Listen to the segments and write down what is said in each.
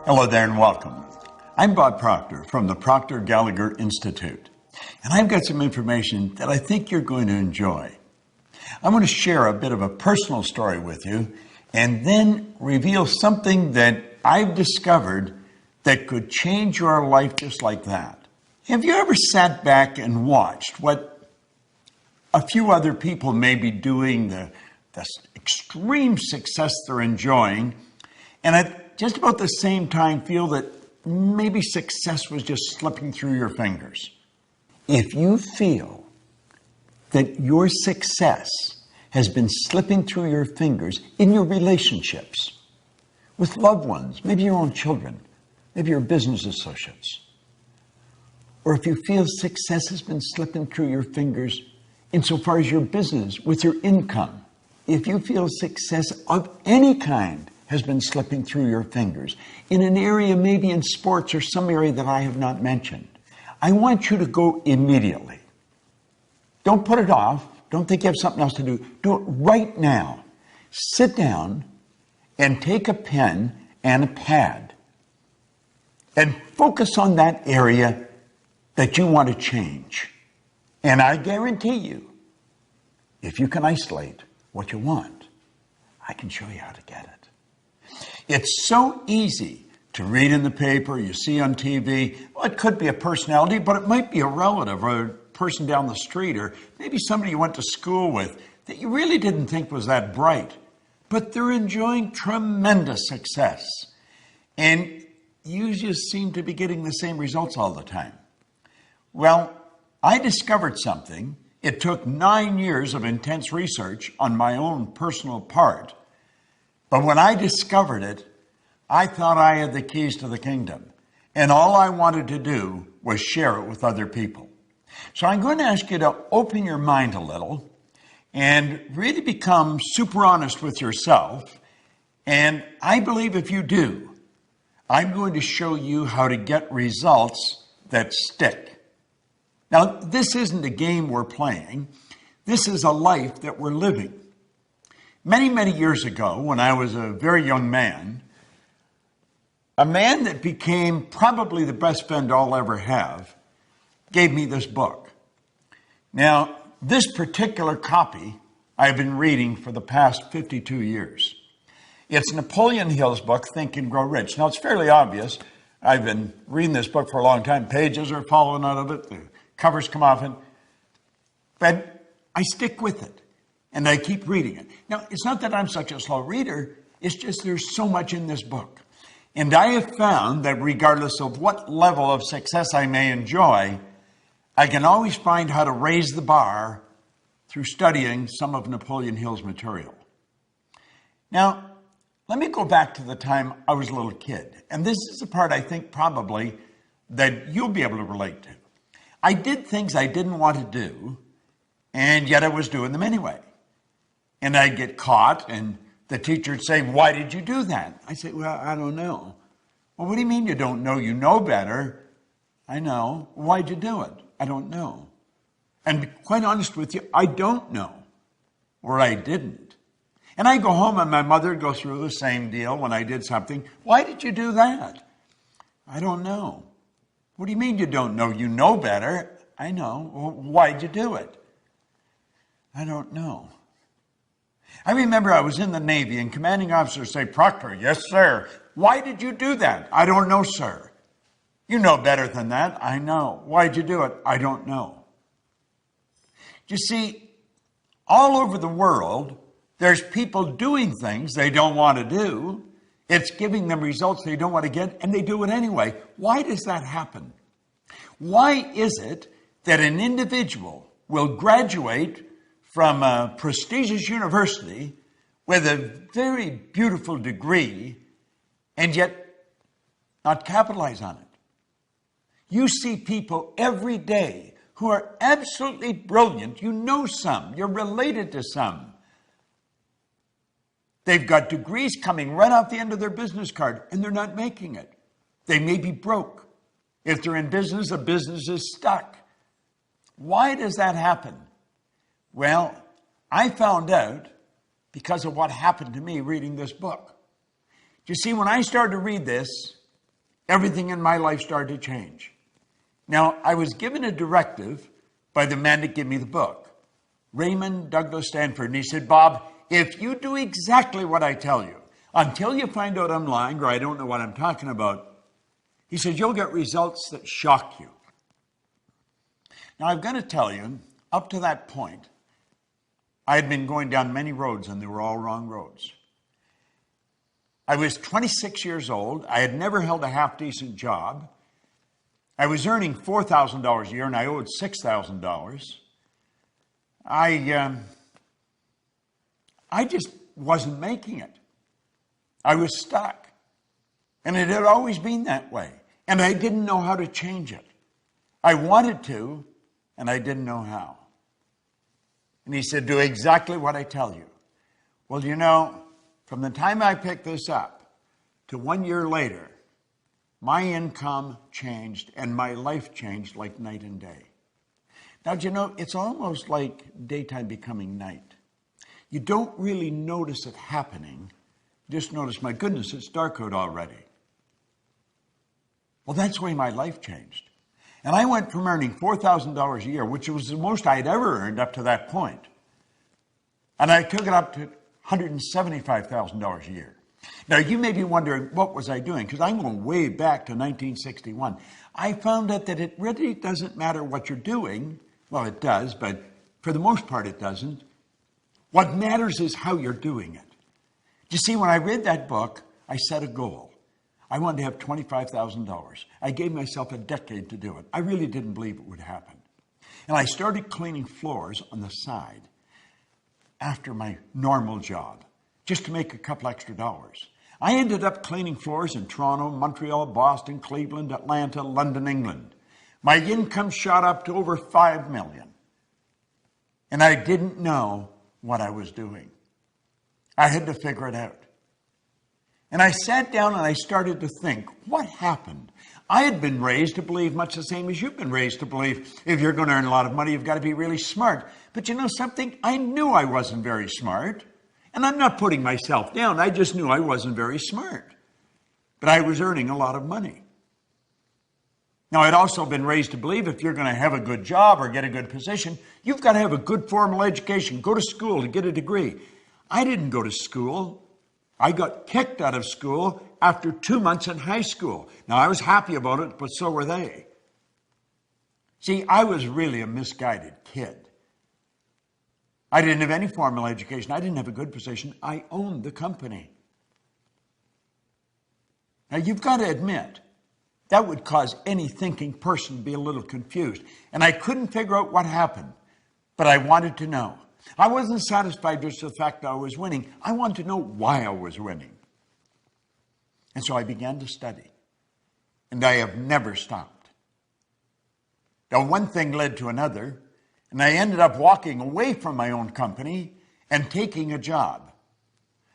Hello there and welcome. I'm Bob Proctor from the Proctor Gallagher Institute, and I've got some information that I think you're going to enjoy. I'm going to share a bit of a personal story with you and then reveal something that I've discovered that could change your life just like that. Have you ever sat back and watched what a few other people may be doing, the extreme success they're enjoying, and at just about the same time feel that maybe success was just slipping through your fingers? If you feel that your success has been slipping through your fingers in your relationships with loved ones, maybe your own children, maybe your business associates, or if you feel success has been slipping through your fingers insofar as your business, with your income, if you feel success of any kind has been slipping through your fingers in an area, maybe in sports or some area that I have not mentioned, I want you to go immediately. Don't put it off. Don't think you have something else to do. Do it right now. Sit down and take a pen and a pad and focus on that area that you want to change. And I guarantee you, if you can isolate what you want, I can show you how to get it. It's so easy to read in the paper, you see on TV. Well, it could be a personality, but it might be a relative or a person down the street, or maybe somebody you went to school with that you really didn't think was that bright, but they're enjoying tremendous success. And you just seem to be getting the same results all the time. Well, I discovered something. It took 9 years of intense research on my own personal part. But when I discovered it, I thought I had the keys to the kingdom. And all I wanted to do was share it with other people. So I'm going to ask you to open your mind a little and really become super honest with yourself. And I believe if you do, I'm going to show you how to get results that stick. Now, this isn't a game we're playing. This is a life that we're living. Many, many years ago, when I was a very young man, a man that became probably the best friend I'll ever have gave me this book. Now, this particular copy I've been reading for the past 52 years. It's Napoleon Hill's book, Think and Grow Rich. Now, it's fairly obvious. I've been reading this book for a long time. Pages are falling out of it. The covers come off it. But I stick with it, and I keep reading it. Now, it's not that I'm such a slow reader. It's just there's so much in this book. And I have found that regardless of what level of success I may enjoy, I can always find how to raise the bar through studying some of Napoleon Hill's material. Now, let me go back to the time I was a little kid. And this is the part I think probably that you'll be able to relate to. I did things I didn't want to do, and yet I was doing them anyway. And I'd get caught, and the teacher would say, "Why did you do that?" I say, "Well, I don't know." "Well, what do you mean you don't know? You know better." "I know." "Why'd you do it?" "I don't know." And to be quite honest with you, I don't know, or I didn't. And I go home and my mother would go through the same deal when I did something. "Why did you do that?" "I don't know." "What do you mean you don't know? You know better." "I know." "Well, why'd you do it?" "I don't know." I remember I was in the Navy and commanding officers say, "Proctor." "Yes, sir." "Why did you do that?" "I don't know, sir." "You know better than that." "I know." "Why'd you do it?" "I don't know." You see, all over the world, there's people doing things they don't want to do. It's giving them results they don't want to get, and they do it anyway. Why does that happen? Why is it that an individual will graduate from a prestigious university with a very beautiful degree and yet not capitalize on it? You see people every day who are absolutely brilliant. You know some. You're related to some. They've got degrees coming right off the end of their business card, and they're not making it. They may be broke. If they're in business, the business is stuck. Why does that happen? Well, I found out because of what happened to me reading this book. You see, when I started to read this, everything in my life started to change. Now, I was given a directive by the man that gave me the book, Raymond Douglas Stanford, and he said, Bob, if you do exactly what I tell you, until you find out I'm lying or I don't know what I'm talking about, he said, you'll get results that shock you. Now, I've got to tell you, up to that point, I had been going down many roads and they were all wrong roads. I was 26 years old. I had never held a half-decent job. I was earning $4,000 a year and I owed $6,000. I just wasn't making it. I was stuck. And it had always been that way. And I didn't know how to change it. I wanted to, and I didn't know how. And he said, do exactly what I tell you. Well, you know, from the time I picked this up to 1 year later, my income changed and my life changed like night and day. Now, do you know, it's almost like daytime becoming night. You don't really notice it happening. Just notice, my goodness, it's dark out already. Well, that's the way my life changed. And I went from earning $4,000 a year, which was the most I'd ever earned up to that point, and I took it up to $175,000 a year. Now, you may be wondering, what was I doing? Because I'm going way back to 1961. I found out that it really doesn't matter what you're doing. Well, it does, but for the most part, it doesn't. What matters is how you're doing it. You see, when I read that book, I set a goal. I wanted to have $25,000. I gave myself a decade to do it. I really didn't believe it would happen. And I started cleaning floors on the side after my normal job, just to make a couple extra dollars. I ended up cleaning floors in Toronto, Montreal, Boston, Cleveland, Atlanta, London, England. My income shot up to over $5 million. And I didn't know what I was doing. I had to figure it out. And I sat down and I started to think, what happened? I had been raised to believe much the same as you've been raised to believe. If you're going to earn a lot of money, you've got to be really smart. But you know something? I knew I wasn't very smart. And I'm not putting myself down. I just knew I wasn't very smart. But I was earning a lot of money. Now, I'd also been raised to believe if you're going to have a good job or get a good position, you've got to have a good formal education, go to school to get a degree. I didn't go to school. I got kicked out of school after 2 months in high school. Now, I was happy about it, but so were they. See, I was really a misguided kid. I didn't have any formal education. I didn't have a good position. I owned the company. Now, you've got to admit, that would cause any thinking person to be a little confused. And I couldn't figure out what happened, but I wanted to know. I wasn't satisfied just with the fact that I was winning. I wanted to know why I was winning. And so I began to study. And I have never stopped. Now, one thing led to another, and I ended up walking away from my own company and taking a job.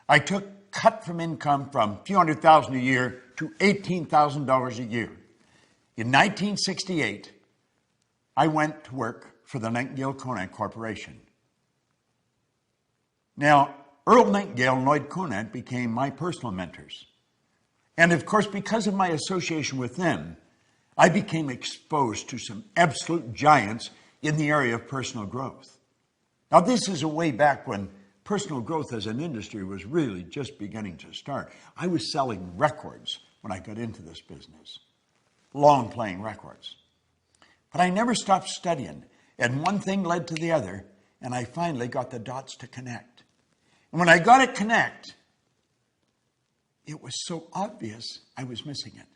I took cut from income from a few $100,000 a year to $18,000 a year. In 1968, I went to work for the Nightingale Conant Corporation. Now, Earl Nightingale and Lloyd Conant became my personal mentors. And of course, because of my association with them, I became exposed to some absolute giants in the area of personal growth. Now, this is a way back when personal growth as an industry was really just beginning to start. I was selling records when I got into this business, long playing records. But I never stopped studying, and one thing led to the other, and I finally got the dots to connect. And when I got it connect, it was so obvious I was missing it.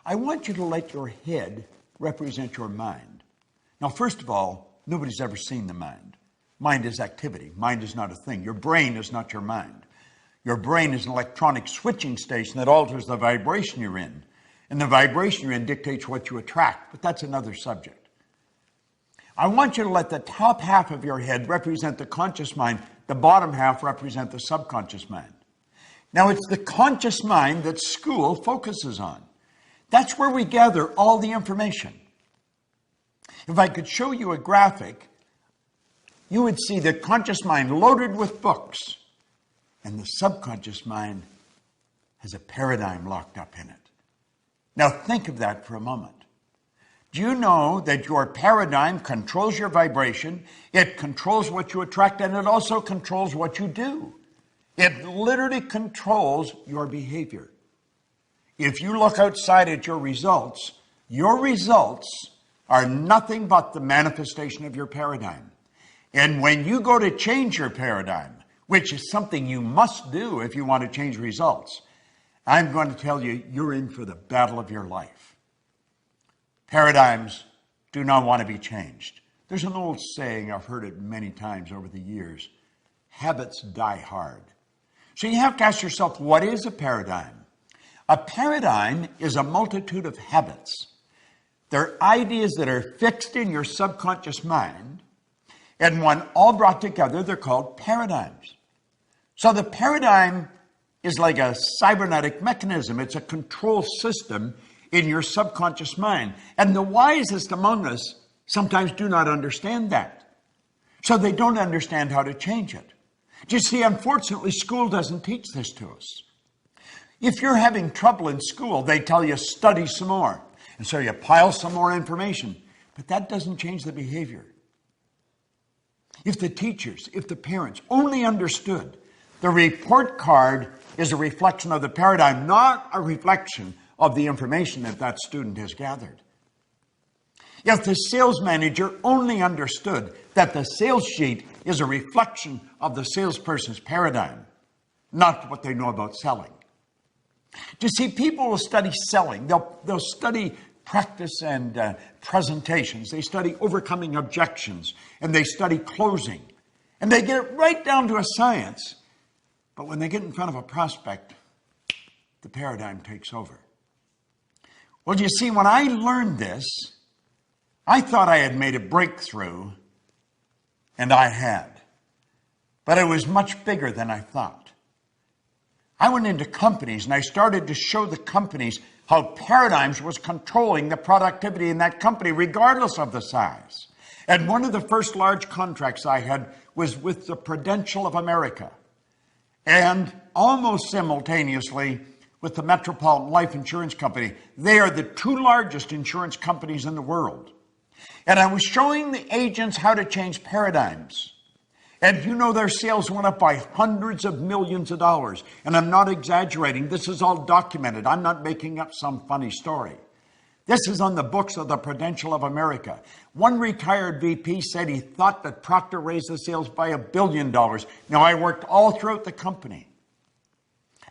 I want you to let your head represent your mind. Now, first of all, nobody's ever seen the mind. Mind is activity. Mind is not a thing. Your brain is not your mind. Your brain is an electronic switching station that alters the vibration you're in. And the vibration you're in dictates what you attract, but that's another subject. I want you to let the top half of your head represent the conscious mind, the bottom half represent the subconscious mind. Now, it's the conscious mind that school focuses on. That's where we gather all the information. If I could show you a graphic, you would see the conscious mind loaded with books, and the subconscious mind has a paradigm locked up in it. Now think of that for a moment. Do you know that your paradigm controls your vibration, it controls what you attract, and it also controls what you do? It literally controls your behavior. If you look outside at your results are nothing but the manifestation of your paradigm. And when you go to change your paradigm, which is something you must do if you want to change results, I'm going to tell you, you're in for the battle of your life. Paradigms do not want to be changed. There's an old saying, I've heard it many times over the years, habits die hard. So you have to ask yourself, what is a paradigm? A paradigm is a multitude of habits. They're ideas that are fixed in your subconscious mind, and when all brought together, they're called paradigms. So the paradigm is like a cybernetic mechanism. It's a control system in your subconscious mind. And the wisest among us sometimes do not understand that. So they don't understand how to change it. Do you see, unfortunately, school doesn't teach this to us. If you're having trouble in school, they tell you study some more. And so you pile some more information. But that doesn't change the behavior. If the teachers, if the parents only understood the report card is a reflection of the paradigm, not a reflection of the information that that student has gathered. If the sales manager only understood that the sales sheet is a reflection of the salesperson's paradigm, not what they know about selling. You see, people will study selling. They'll study practice and presentations. They study overcoming objections, and they study closing. And they get it right down to a science. But when they get in front of a prospect, the paradigm takes over. Well, you see, when I learned this, I thought I had made a breakthrough, and I had. But it was much bigger than I thought. I went into companies, and I started to show the companies how paradigms was controlling the productivity in that company, regardless of the size. And one of the first large contracts I had was with the Prudential of America. And almost simultaneously with the Metropolitan Life Insurance Company. They are the two largest insurance companies in the world. And I was showing the agents how to change paradigms. And you know, their sales went up by hundreds of millions of dollars. And I'm not exaggerating. This is all documented. I'm not making up some funny story. This is on the books of the Prudential of America. One retired VP said he thought that Proctor raised the sales by $1 billion. Now, I worked all throughout the company.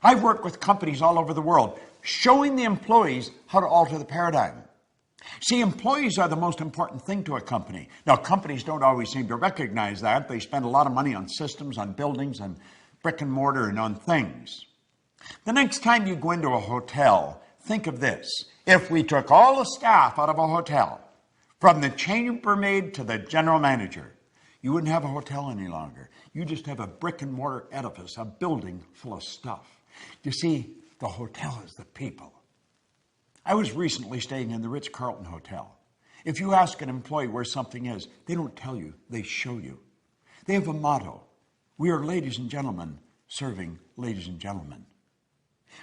I've worked with companies all over the world, showing the employees how to alter the paradigm. See, employees are the most important thing to a company. Now, companies don't always seem to recognize that. They spend a lot of money on systems, on buildings, on brick and mortar, and on things. The next time you go into a hotel, think of this. If we took all the staff out of a hotel, from the chambermaid to the general manager, you wouldn't have a hotel any longer. You just have a brick and mortar edifice, a building full of stuff. You see, the hotel is the people. I was recently staying in the Ritz-Carlton Hotel. If you ask an employee where something is, they don't tell you, they show you. They have a motto. We are ladies and gentlemen serving ladies and gentlemen.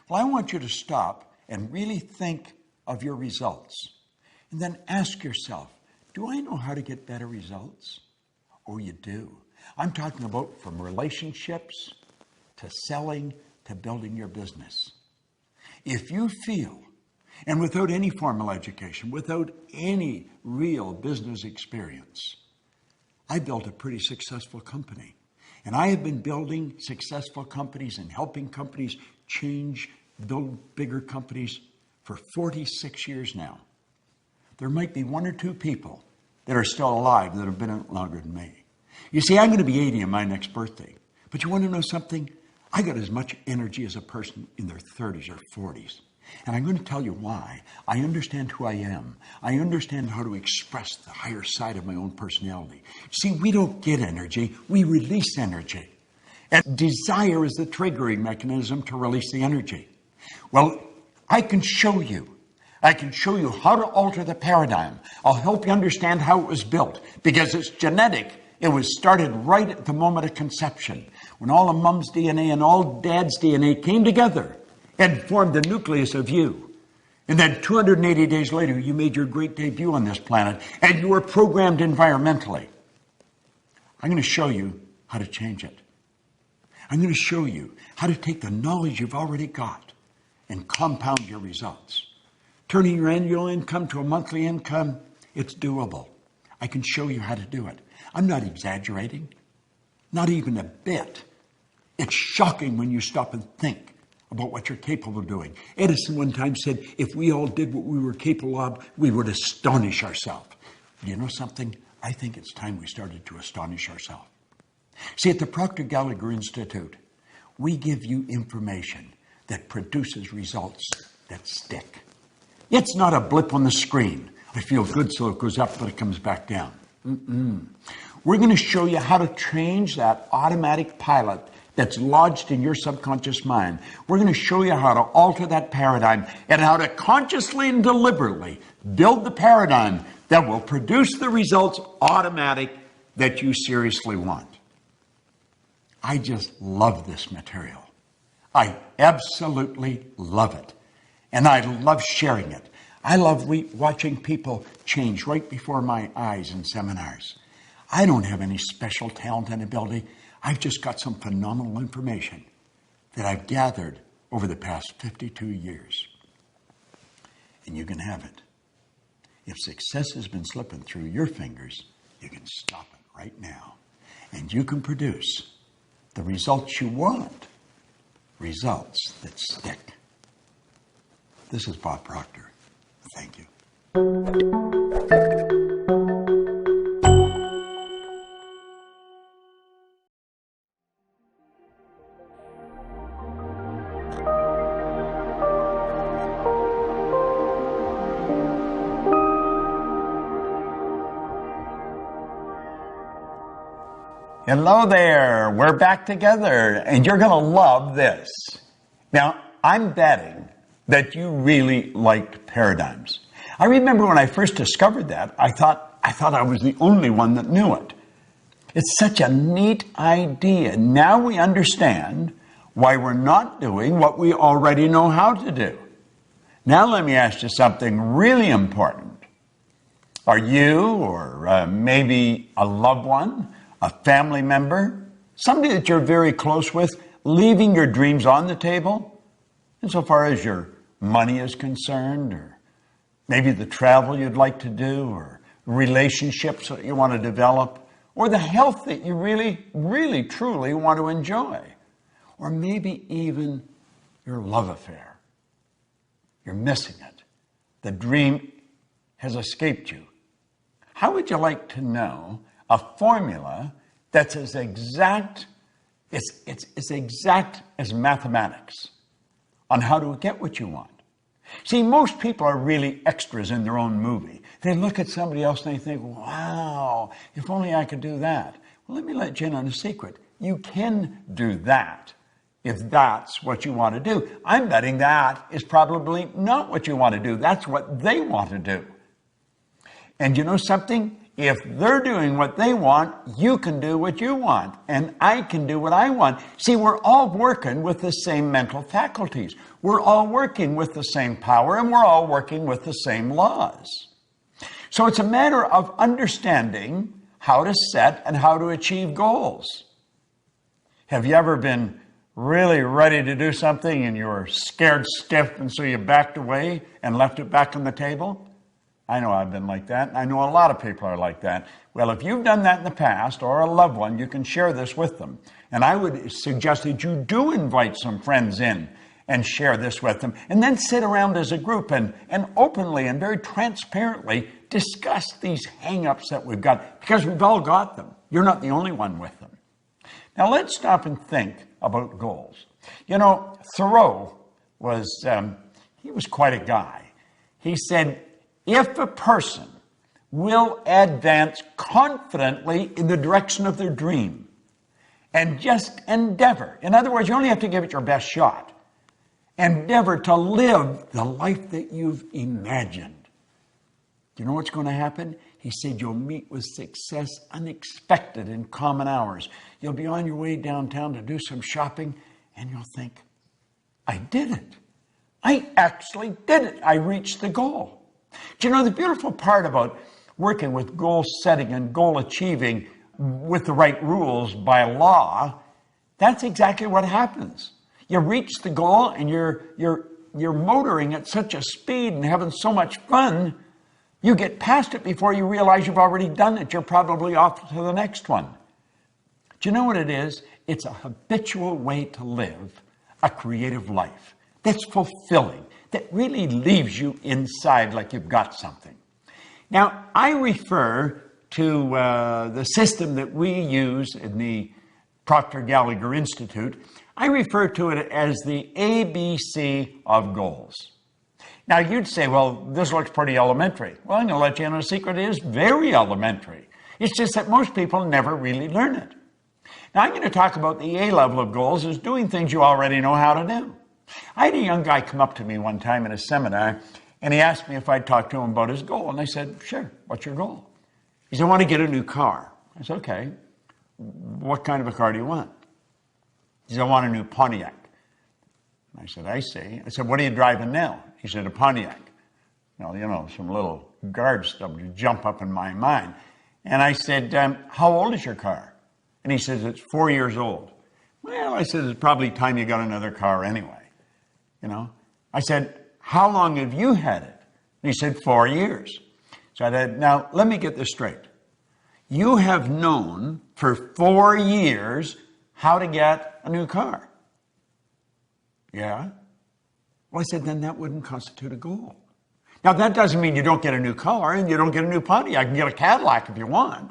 Well, I want you to stop and really think of your results. And then ask yourself, do I know how to get better results? Oh, you do. I'm talking about from relationships to selling to building your business. If you feel, and without any formal education, without any real business experience, I built a pretty successful company. And I have been building successful companies and helping companies change, build bigger companies for 46 years now. There might be one or two people that are still alive that have been in it longer than me. You see, I'm going to be 80 on my next birthday. But you want to know something? I got as much energy as a person in their 30s or 40s. And I'm going to tell you why. I understand who I am. I understand how to express the higher side of my own personality. See, we don't get energy, we release energy. And desire is the triggering mechanism to release the energy. Well, I can show you. I can show you how to alter the paradigm. I'll help you understand how it was built, because it's genetic. It was started right at the moment of conception, when all of mom's DNA and all dad's DNA came together and formed the nucleus of you. And then 280 days later, you made your great debut on this planet, and you were programmed environmentally. I'm going to show you how to change it. I'm going to show you how to take the knowledge you've already got and compound your results. Turning your annual income to a monthly income, it's doable. I can show you how to do it. I'm not exaggerating, not even a bit. It's shocking when you stop and think about what you're capable of doing. Edison one time said, if we all did what we were capable of, we would astonish ourselves. Do you know something? I think it's time we started to astonish ourselves. See, at the Proctor Gallagher Institute, we give you information that produces results that stick. It's not a blip on the screen. I feel good, so it goes up, but it comes back down. We're going to show you how to change that automatic pilot that's lodged in your subconscious mind. We're going to show you how to alter that paradigm and how to consciously and deliberately build the paradigm that will produce the results automatic that you seriously want. I just love this material. I absolutely love it. And I love sharing it. I love watching people change right before my eyes in seminars. I don't have any special talent and ability. I've just got some phenomenal information that I've gathered over the past 52 years. And you can have it. If success has been slipping through your fingers, you can stop it right now. And you can produce the results you want, results that stick. This is Bob Proctor. Thank you. Hello there, we're back together, and you're going to love this. Now, I'm betting that you really liked paradigms. I remember when I first discovered that, I thought I was the only one that knew it. It's such a neat idea. Now we understand why we're not doing what we already know how to do. Now let me ask you something really important. Are you, or maybe a loved one, a family member, somebody that you're very close with, leaving your dreams on the table, insofar as your money is concerned, or maybe the travel you'd like to do, or relationships that you want to develop, or the health that you really, really, truly want to enjoy, or maybe even your love affair. You're missing it. The dream has escaped you. How would you like to know a formula that's as exact, it's exact as mathematics on how to get what you want? See, most people are really extras in their own movie. They look at somebody else and they think, wow, if only I could do that. Well, let me let you in on a secret. You can do that if that's what you want to do. I'm betting that is probably not what you want to do. That's what they want to do. And you know something? If they're doing what they want, you can do what you want, and I can do what I want. See, we're all working with the same mental faculties. We're all working with the same power, and we're all working with the same laws. So it's a matter of understanding how to set and how to achieve goals. Have you ever been really ready to do something and you were scared stiff, and so you backed away and left it back on the table? I know I've been like that. I know a lot of people are like that. Well, if you've done that in the past, or a loved one, you can share this with them. And I would suggest that you do invite some friends in and share this with them. And then sit around as a group and openly and very transparently discuss these hang-ups that we've got, because we've all got them. You're not the only one with them. Now let's stop and think about goals. You know, Thoreau was, he was quite a guy. He said, if a person will advance confidently in the direction of their dream and just endeavor, in other words, you only have to give it your best shot, endeavor to live the life that you've imagined. Do you know what's going to happen? He said you'll meet with success unexpected in common hours. You'll be on your way downtown to do some shopping, and you'll think, I did it. I actually did it. I reached the goal. Do you know the beautiful part about working with goal setting and goal achieving with the right rules by law? That's exactly what happens. You reach the goal and you're motoring at such a speed and having so much fun, you get past it before you realize you've already done it. You're probably off to the next one. Do you know what it is? It's a habitual way to live a creative life that's fulfilling, that really leaves you inside like you've got something. Now, I refer to the system that we use in the Proctor Gallagher Institute. I refer to it as the ABC of goals. Now, you'd say, well, this looks pretty elementary. Well, I'm going to let you in on a secret. It is very elementary. It's just that most people never really learn it. Now, I'm going to talk about the A level of goals as doing things you already know how to do. I had a young guy come up to me one time in a seminar, and he asked me if I'd talk to him about his goal. And I said, sure, what's your goal? He said, I want to get a new car. I said, okay, what kind of a car do you want? He said, I want a new Pontiac. I said, I see. I said, what are you driving now? He said, a Pontiac. Well, you know, some little guard stuff would jump up in my mind. And I said, how old is your car? And he says, it's 4 years old. Well, I said, it's probably time you got another car anyway. You know, I said, how long have you had it? And he said, 4 years. So I said, now let me get this straight. You have known for 4 years how to get a new car. Yeah. Well, I said, then that wouldn't constitute a goal. Now, that doesn't mean you don't get a new car and you don't get a new Pontiac. You can get a Cadillac if you want.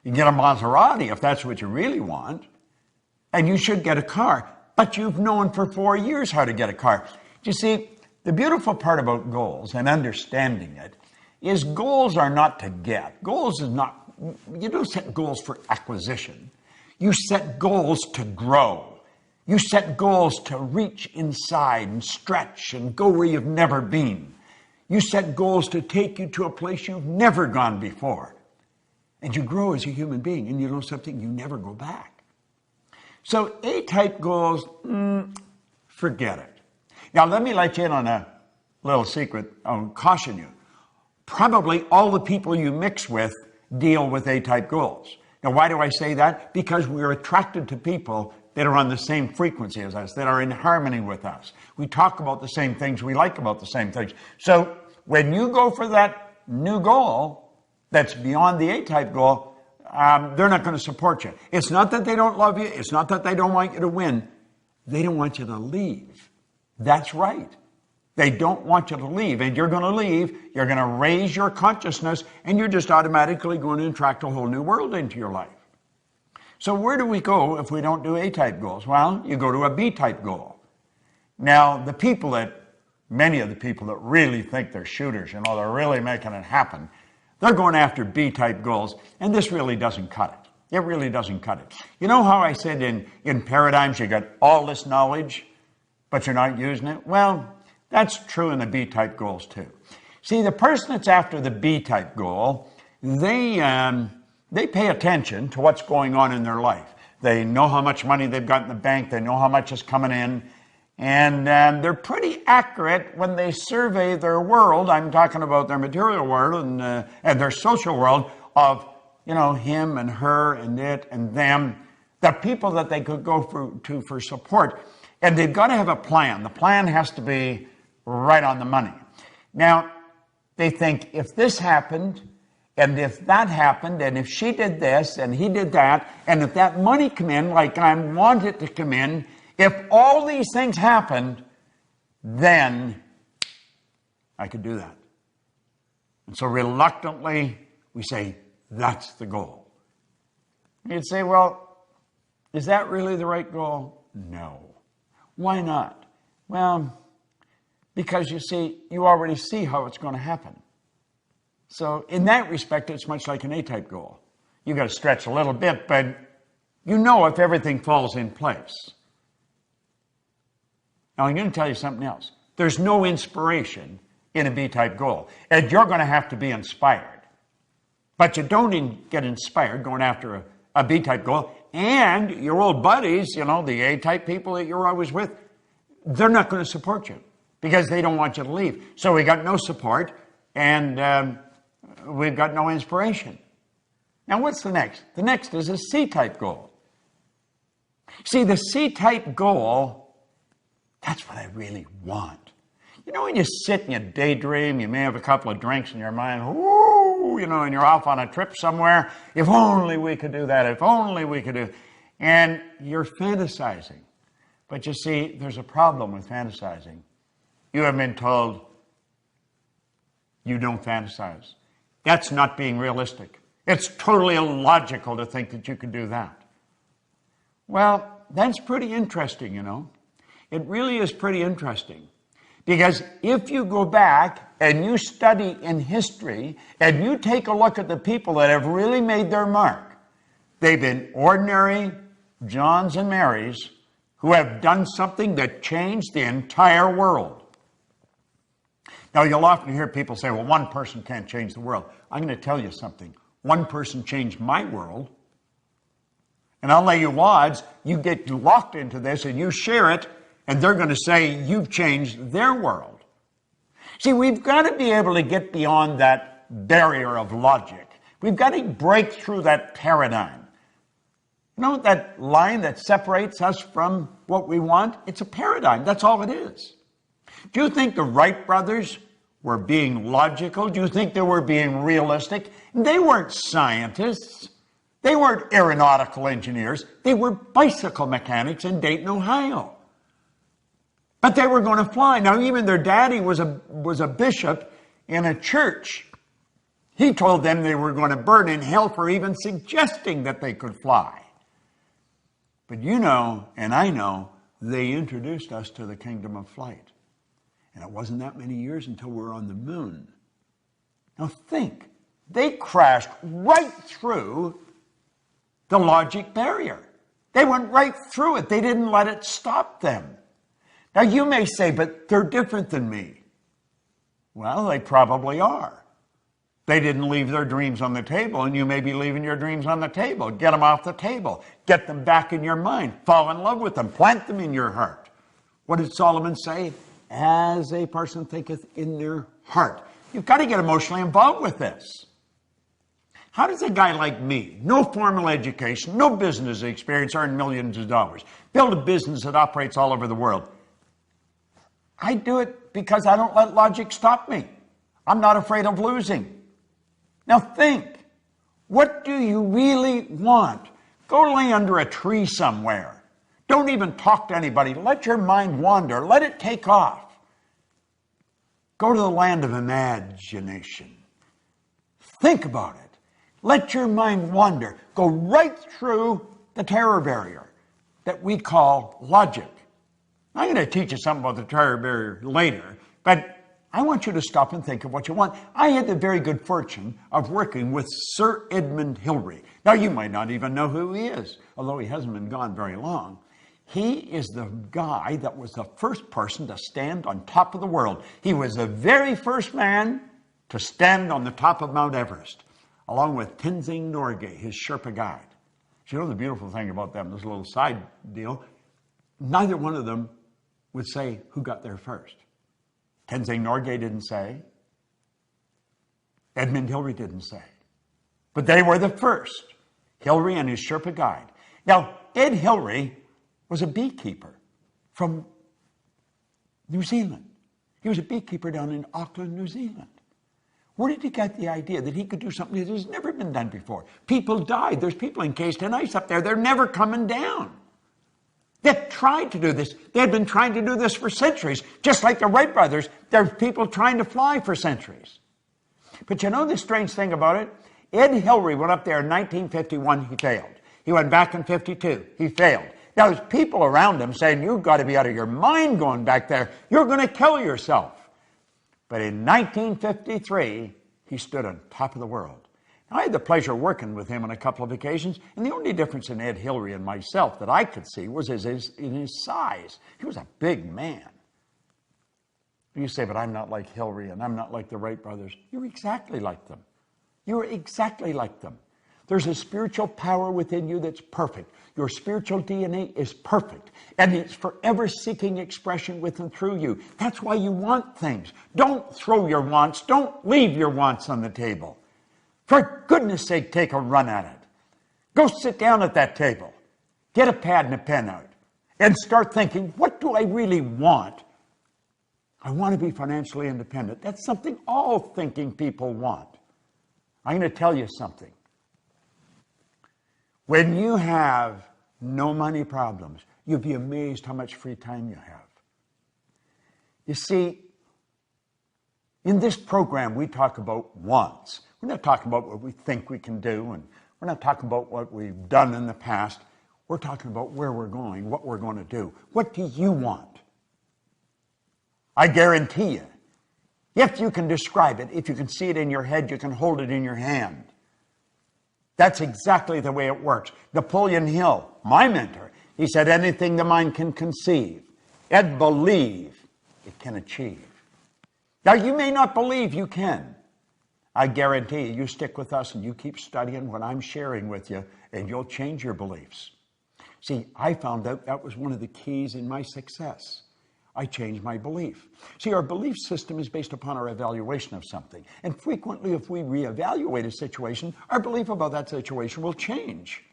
You can get a Maserati if that's what you really want. And you should get a car. But you've known for 4 years how to get a car. You see, the beautiful part about goals and understanding it is goals are not to get. Goals is not, you don't set goals for acquisition. You set goals to grow. You set goals to reach inside and stretch and go where you've never been. You set goals to take you to a place you've never gone before. And you grow as a human being, and you know something, you never go back. So A-type goals, forget it. Now let me let you in on a little secret. I'll caution you. Probably all the people you mix with deal with A-type goals. Now why do I say that? Because we're attracted to people that are on the same frequency as us, that are in harmony with us. We talk about the same things, we like about the same things. So when you go for that new goal that's beyond the A-type goal, they're not going to support you. It's not that they don't love you. It's not that they don't want you to win. They don't want you to leave. That's right. They don't want you to leave. And you're going to leave. You're going to raise your consciousness, and you're just automatically going to attract a whole new world into your life. So where do we go if we don't do A-type goals? Well, you go to a B-type goal. Now, many of the people that really think they're shooters, you know, they're really making it happen, they're going after B-type goals, and this really doesn't cut it. It really doesn't cut it. You know how I said in paradigms you got all this knowledge, but you're not using it? Well, that's true in the B-type goals too. See, the person that's after the B-type goal, they pay attention to what's going on in their life. They know how much money they've got in the bank. They know how much is coming in. And they're pretty accurate when they survey their world. I'm talking about their material world and their social world of, you know, him and her and it and them, the people that they could go to for support. And they've got to have a plan. The plan has to be right on the money. Now, they think if this happened, and if that happened, and if she did this, and he did that, and if that money come in like I want it to come in, if all these things happened, then I could do that. And so reluctantly, we say, that's the goal. You'd say, well, is that really the right goal? No. Why not? Well, because you see, you already see how it's going to happen. So in that respect, it's much like an A-type goal. You got to stretch a little bit, but you know if everything falls in place. Now, I'm going to tell you something else. There's no inspiration in a B-type goal, and you're going to have to be inspired. But you don't get inspired going after a B-type goal, and your old buddies, you know, the A-type people that you're always with, they're not going to support you because they don't want you to leave. So we got no support, and we've got no inspiration. Now, what's the next? The next is a C-type goal. See, the C-type goal, that's what I really want. You know, when you sit and you daydream, you may have a couple of drinks in your mind, whoo, you know, and you're off on a trip somewhere. If only we could do that. If only we could do. And you're fantasizing. But you see, there's a problem with fantasizing. You have been told you don't fantasize. That's not being realistic. It's totally illogical to think that you could do that. Well, that's pretty interesting, you know. It really is pretty interesting. Because if you go back and you study in history and you take a look at the people that have really made their mark, they've been ordinary Johns and Marys who have done something that changed the entire world. Now, you'll often hear people say, well, one person can't change the world. I'm going to tell you something. One person changed my world. And I'll lay you odds, you get locked into this and you share it, and they're going to say you've changed their world. See, we've got to be able to get beyond that barrier of logic. We've got to break through that paradigm. You know, that line that separates us from what we want? It's a paradigm. That's all it is. Do you think the Wright brothers were being logical? Do you think they were being realistic? They weren't scientists. They weren't aeronautical engineers. They were bicycle mechanics in Dayton, Ohio. But they were going to fly. Now, even their daddy was a bishop in a church. He told them they were going to burn in hell for even suggesting that they could fly. But you know, and I know, they introduced us to the kingdom of flight. And it wasn't that many years until we were on the moon. Now think, they crashed right through the logic barrier. They went right through it. They didn't let it stop them. Now you may say, but they're different than me. Well, they probably are. They didn't leave their dreams on the table, and you may be leaving your dreams on the table. Get them off the table. Get them back in your mind. Fall in love with them. Plant them in your heart. What did Solomon say? As a person thinketh in their heart. You've got to get emotionally involved with this. How does a guy like me, no formal education, no business experience, earn millions of dollars, build a business that operates all over the world? I do it because I don't let logic stop me. I'm not afraid of losing. Now think, what do you really want? Go lay under a tree somewhere. Don't even talk to anybody. Let your mind wander. Let it take off. Go to the land of imagination. Think about it. Let your mind wander. Go right through the terror barrier that we call logic. I'm going to teach you something about the terror barrier later, but I want you to stop and think of what you want. I had the very good fortune of working with Sir Edmund Hillary. Now, you might not even know who he is, although he hasn't been gone very long. He is the guy that was the first person to stand on top of the world. He was the very first man to stand on the top of Mount Everest, along with Tenzing Norgay, his Sherpa guide. So you know the beautiful thing about them, this little side deal, neither one of them would say who got there first. Tenzing Norgay didn't say. Edmund Hillary didn't say. But they were the first, Hillary and his Sherpa guide. Now, Ed Hillary was a beekeeper from New Zealand. He was a beekeeper down in Auckland, New Zealand. Where did he get the idea that he could do something that has never been done before? People died. There's people encased in ice up there. They're never coming down. They've tried to do this. They've been trying to do this for centuries. Just like the Wright brothers, there's people trying to fly for centuries. But you know the strange thing about it? Ed Hillary went up there in 1951, he failed. He went back in 52, he failed. Now there's people around him saying, you've got to be out of your mind going back there. You're going to kill yourself. But in 1953, he stood on top of the world. Now, I had the pleasure of working with him on a couple of occasions, and the only difference in Ed Hillary and myself that I could see was in his size. He was a big man. You say, but I'm not like Hillary and I'm not like the Wright brothers. You're exactly like them. You're exactly like them. There's a spiritual power within you that's perfect. Your spiritual DNA is perfect, and it's forever seeking expression with and through you. That's why you want things. Don't throw your wants. Don't leave your wants on the table. For goodness sake, take a run at it. Go sit down at that table. Get a pad and a pen out and start thinking, what do I really want? I want to be financially independent. That's something all thinking people want. I'm going to tell you something. When you have no money problems, you'll be amazed how much free time you have. You see, in this program, we talk about wants. We're not talking about what we think we can do, and we're not talking about what we've done in the past. We're talking about where we're going, what we're going to do. What do you want? I guarantee you, if you can describe it, if you can see it in your head, you can hold it in your hand. That's exactly the way it works. Napoleon Hill, my mentor, he said, anything the mind can conceive and believe, it can achieve. Now, you may not believe you can. I guarantee you stick with us and you keep studying what I'm sharing with you, and you'll change your beliefs. See, I found out that was one of the keys in my success. I changed my belief. See, our belief system is based upon our evaluation of something. And frequently, if we reevaluate a situation, our belief about that situation will change.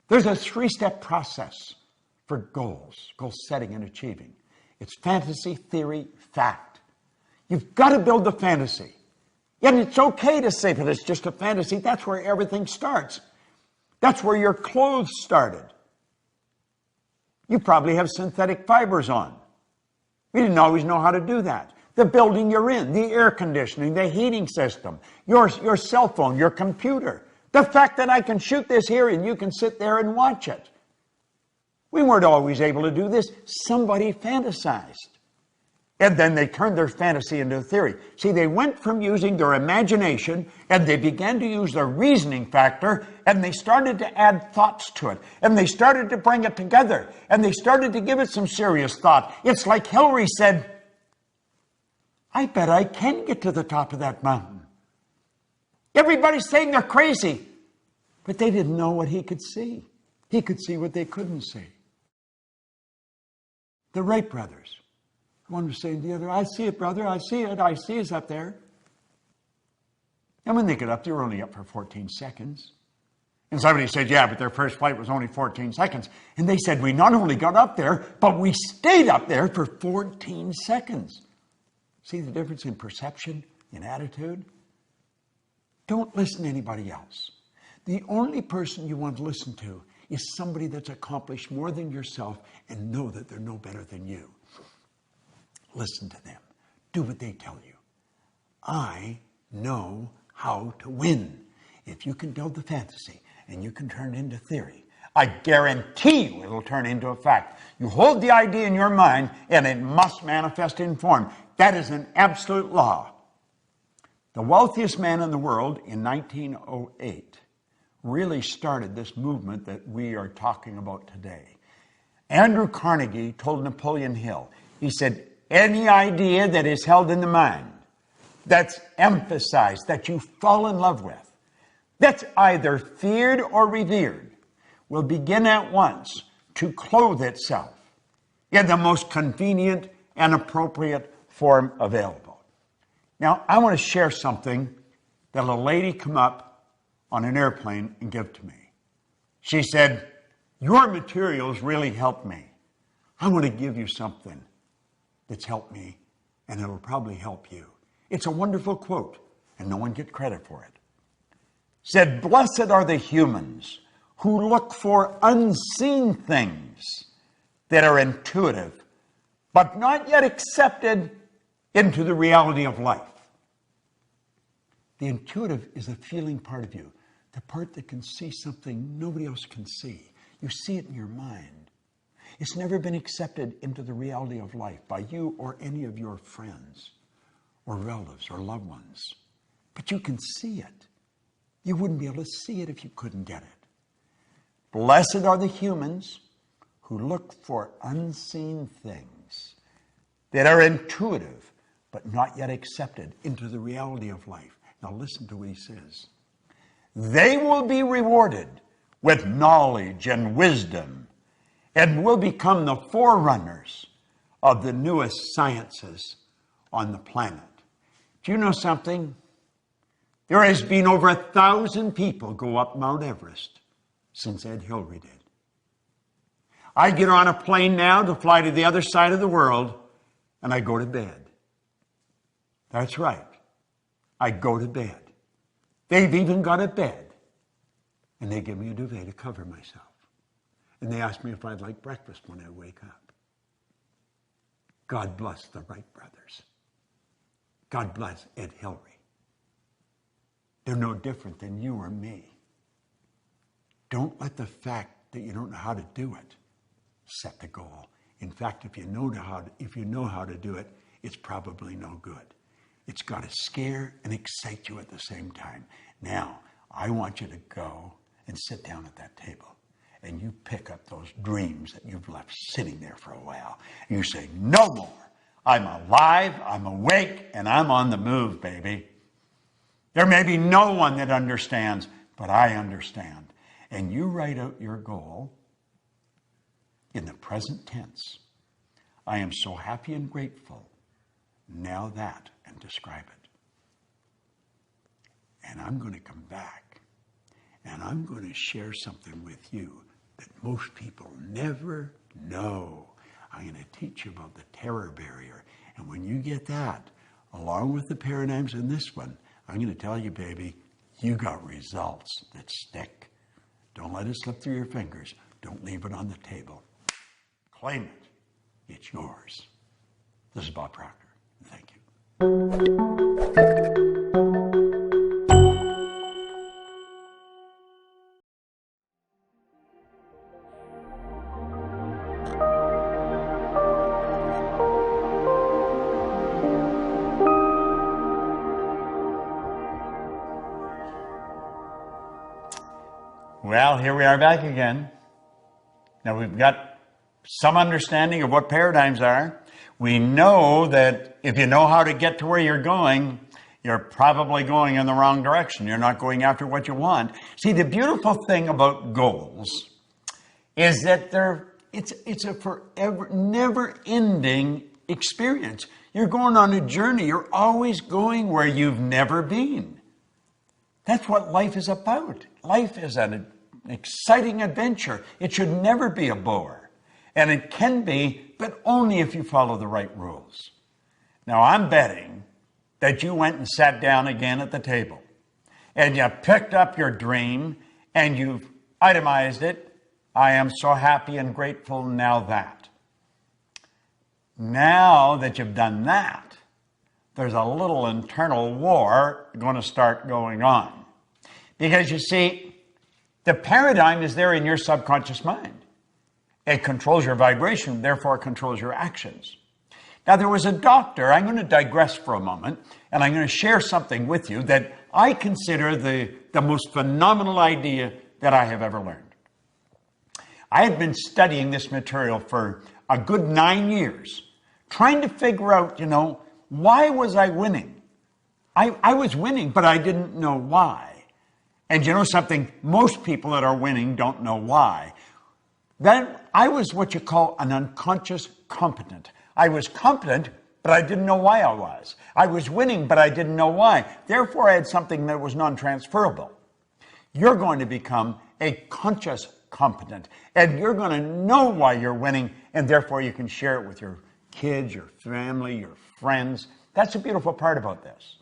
There's a 3-step process for goal setting and achieving. It's fantasy, theory, fact. You've got to build the fantasy. And it's okay to say that it's just a fantasy. That's where everything starts. That's where your clothes started. You probably have synthetic fibers on. We didn't always know how to do that. The building you're in, the air conditioning, the heating system, your cell phone, your computer. The fact that I can shoot this here and you can sit there and watch it. We weren't always able to do this. Somebody fantasized. And then they turned their fantasy into a theory. See, they went from using their imagination and they began to use their reasoning factor, and they started to add thoughts to it. And they started to bring it together. And they started to give it some serious thought. It's like Hillary said, I bet I can get to the top of that mountain. Everybody's saying they're crazy. But they didn't know what he could see. He could see what they couldn't see. The Wright brothers. One was saying to the other, I see it, brother, I see it, I see it's up there. And when they got up, they were only up for 14 seconds. And somebody said, yeah, but their first flight was only 14 seconds. And they said, we not only got up there, but we stayed up there for 14 seconds. See the difference in perception, in attitude? Don't listen to anybody else. The only person you want to listen to is somebody that's accomplished more than yourself and know that they're no better than you. Listen to them. Do what they tell you. I know how to win. If you can build the fantasy and you can turn it into theory, I guarantee you it'll turn into a fact. You hold the idea in your mind and it must manifest in form. That is an absolute law. The wealthiest man in the world in 1908 really started this movement that we are talking about today. Andrew Carnegie told Napoleon Hill, he said, any idea that is held in the mind, that's emphasized, that you fall in love with, that's either feared or revered, will begin at once to clothe itself in the most convenient and appropriate form available. Now, I want to share something that a lady come up on an airplane and give to me. She said, your materials really helped me. I want to give you something that's helped me, and it'll probably help you. It's a wonderful quote, and no one gets credit for it. Said, blessed are the humans who look for unseen things that are intuitive, but not yet accepted into the reality of life. The intuitive is the feeling part of you, the part that can see something nobody else can see. You see it in your mind. It's never been accepted into the reality of life by you or any of your friends or relatives or loved ones. But you can see it. You wouldn't be able to see it if you couldn't get it. Blessed are the humans who look for unseen things that are intuitive but not yet accepted into the reality of life. Now listen to what he says. They will be rewarded with knowledge and wisdom and will become the forerunners of the newest sciences on the planet. Do you know something? There has been over 1,000 people go up Mount Everest since Ed Hillary did. I get on a plane now to fly to the other side of the world, and I go to bed. That's right. I go to bed. They've even got a bed, and they give me a duvet to cover myself. And they ask me if I'd like breakfast when I wake up. God bless the Wright brothers. God bless Ed Hillary. They're no different than you or me. Don't let the fact that you don't know how to do it set the goal. In fact, if you know how to do it, it's probably no good. It's got to scare and excite you at the same time. Now, I want you to go and sit down at that table, and you pick up those dreams that you've left sitting there for a while. And you say, no more. I'm alive, I'm awake, and I'm on the move, baby. There may be no one that understands, but I understand. And you write out your goal in the present tense. I am so happy and grateful. Now that, and describe it. And I'm going to come back, and I'm going to share something with you that most people never know. I'm going to teach you about the terror barrier. And when you get that, along with the paradigms in this one, I'm going to tell you, baby, you got results that stick. Don't let it slip through your fingers. Don't leave it on the table. Claim it. It's yours. This is Bob Proctor. Thank you. Well, here we are back again. Now we've got some understanding of what paradigms are. We know that if you know how to get to where you're going, you're probably going in the wrong direction. You're not going after what you want. See, the beautiful thing about goals is that it's a forever, never-ending experience. You're going on a journey. You're always going where you've never been. That's what life is about. Life is an exciting adventure. It should never be a bore. And it can be, but only if you follow the right rules. Now, I'm betting that you went and sat down again at the table and you picked up your dream and you've itemized it. I am so happy and grateful now that. Now that you've done that, there's a little internal war going to start going on. Because you see, the paradigm is there in your subconscious mind. It controls your vibration, therefore it controls your actions. Now, there was a doctor, I'm going to digress for a moment, and I'm going to share something with you that I consider the most phenomenal idea that I have ever learned. I had been studying this material for a good 9 years, trying to figure out, why was I winning? I was winning, but I didn't know why. And you know something? Most people that are winning don't know why. Then I was what you call an unconscious competent. I was competent, but I didn't know why I was. I was winning, but I didn't know why. Therefore, I had something that was non-transferable. You're going to become a conscious competent, and you're going to know why you're winning, and therefore you can share it with your kids, your family, your friends. That's the beautiful part about this.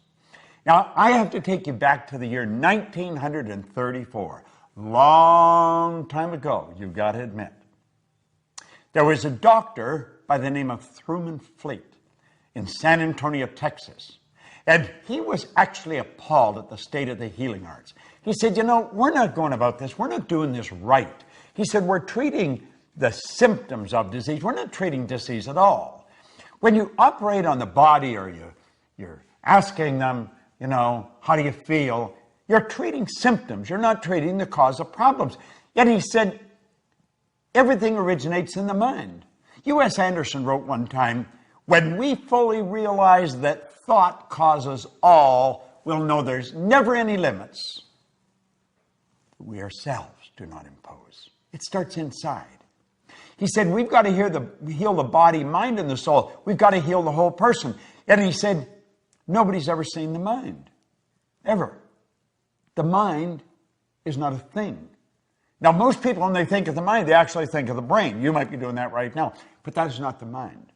Now, I have to take you back to the year 1934. Long time ago, you've got to admit. There was a doctor by the name of Truman Fleet in San Antonio, Texas. And he was actually appalled at the state of the healing arts. He said, we're not going about this. We're not doing this right. He said, we're treating the symptoms of disease. We're not treating disease at all. When you operate on the body or you're asking them, how do you feel? You're treating symptoms. You're not treating the cause of problems. Yet he said, everything originates in the mind. U.S. Anderson wrote one time, when we fully realize that thought causes all, we'll know there's never any limits that we ourselves do not impose. It starts inside. He said, we've got to heal the body, mind, and the soul. We've got to heal the whole person. And he said, nobody's ever seen the mind. Ever. The mind is not a thing. Now, most people, when they think of the mind, they actually think of the brain. You might be doing that right now. But that is not the mind.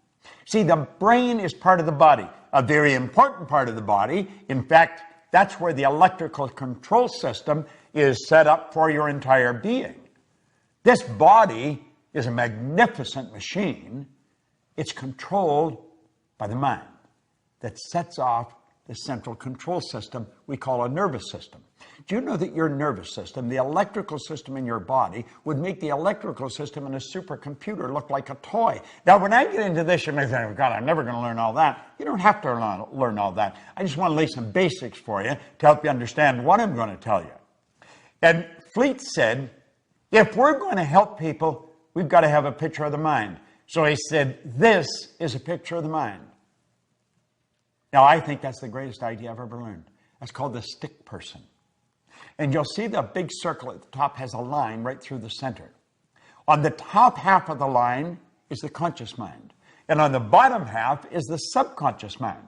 See, the brain is part of the body, a very important part of the body. In fact, that's where the electrical control system is set up for your entire being. This body is a magnificent machine. It's controlled by the mind that sets off the central control system we call a nervous system. Do you know that your nervous system, the electrical system in your body, would make the electrical system in a supercomputer look like a toy? Now, when I get into this, you may think, oh, God, I'm never going to learn all that. You don't have to learn all that. I just want to lay some basics for you to help you understand what I'm going to tell you. And Fleet said, if we're going to help people, we've got to have a picture of the mind. So he said, this is a picture of the mind. Now, I think that's the greatest idea I've ever learned. That's called the stick person. And you'll see the big circle at the top has a line right through the center. On the top half of the line is the conscious mind. And on the bottom half is the subconscious mind.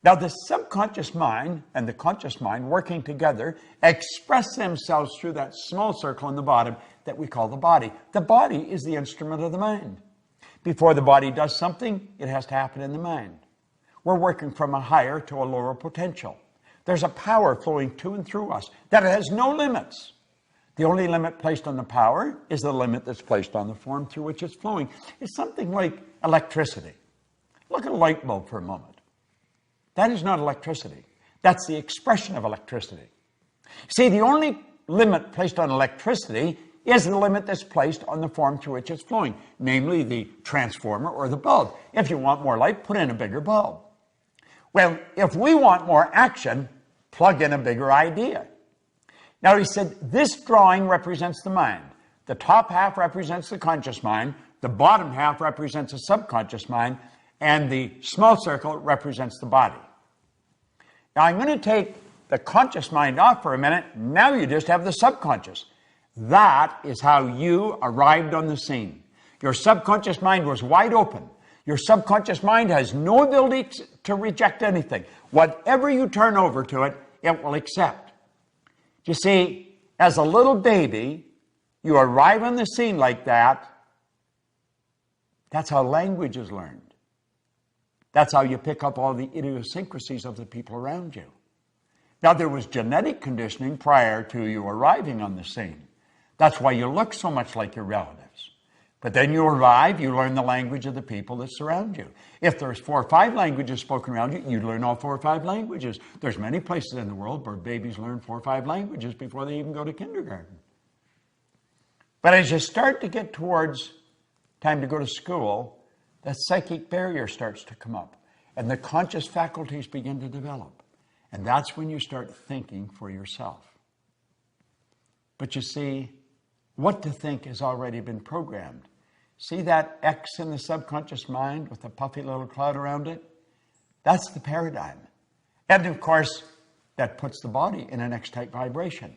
Now, the subconscious mind and the conscious mind working together express themselves through that small circle in the bottom that we call the body. The body is the instrument of the mind. Before the body does something, it has to happen in the mind. We're working from a higher to a lower potential. There's a power flowing to and through us that has no limits. The only limit placed on the power is the limit that's placed on the form through which it's flowing. It's something like electricity. Look at a light bulb for a moment. That is not electricity. That's the expression of electricity. See, the only limit placed on electricity is the limit that's placed on the form through which it's flowing, namely the transformer or the bulb. If you want more light, put in a bigger bulb. Well, if we want more action, plug in a bigger idea. Now, he said, this drawing represents the mind. The top half represents the conscious mind. The bottom half represents the subconscious mind. And the small circle represents the body. Now, I'm going to take the conscious mind off for a minute. Now you just have the subconscious. That is how you arrived on the scene. Your subconscious mind was wide open. Your subconscious mind has no ability to reject anything. Whatever you turn over to it, it will accept. You see, as a little baby, you arrive on the scene like that. That's how language is learned. That's how you pick up all the idiosyncrasies of the people around you. Now, there was genetic conditioning prior to you arriving on the scene. That's why you look so much like your relatives. But then you arrive, you learn the language of the people that surround you. If there's 4 or 5 languages spoken around you, you learn all 4 or 5 languages. There's many places in the world where babies learn 4 or 5 languages before they even go to kindergarten. But as you start to get towards time to go to school, that psychic barrier starts to come up, and the conscious faculties begin to develop. And that's when you start thinking for yourself. But you see, what to think has already been programmed. See that X in the subconscious mind with a puffy little cloud around it? That's the paradigm. And of course, that puts the body in an X-type vibration.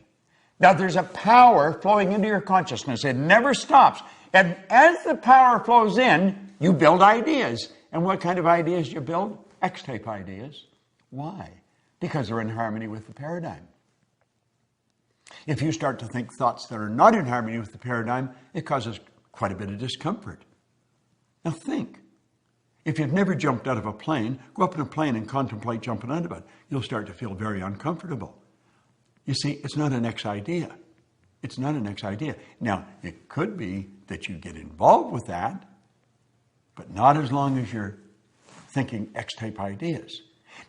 Now, there's a power flowing into your consciousness. It never stops. And as the power flows in, you build ideas. And what kind of ideas you build? X-type ideas. Why? Because they're in harmony with the paradigm. If you start to think thoughts that are not in harmony with the paradigm, it causes quite a bit of discomfort. Now think. If you've never jumped out of a plane, go up in a plane and contemplate jumping out of it. You'll start to feel very uncomfortable. You see, it's not an X idea. It's not an X idea. Now, it could be that you get involved with that, but not as long as you're thinking X-type ideas.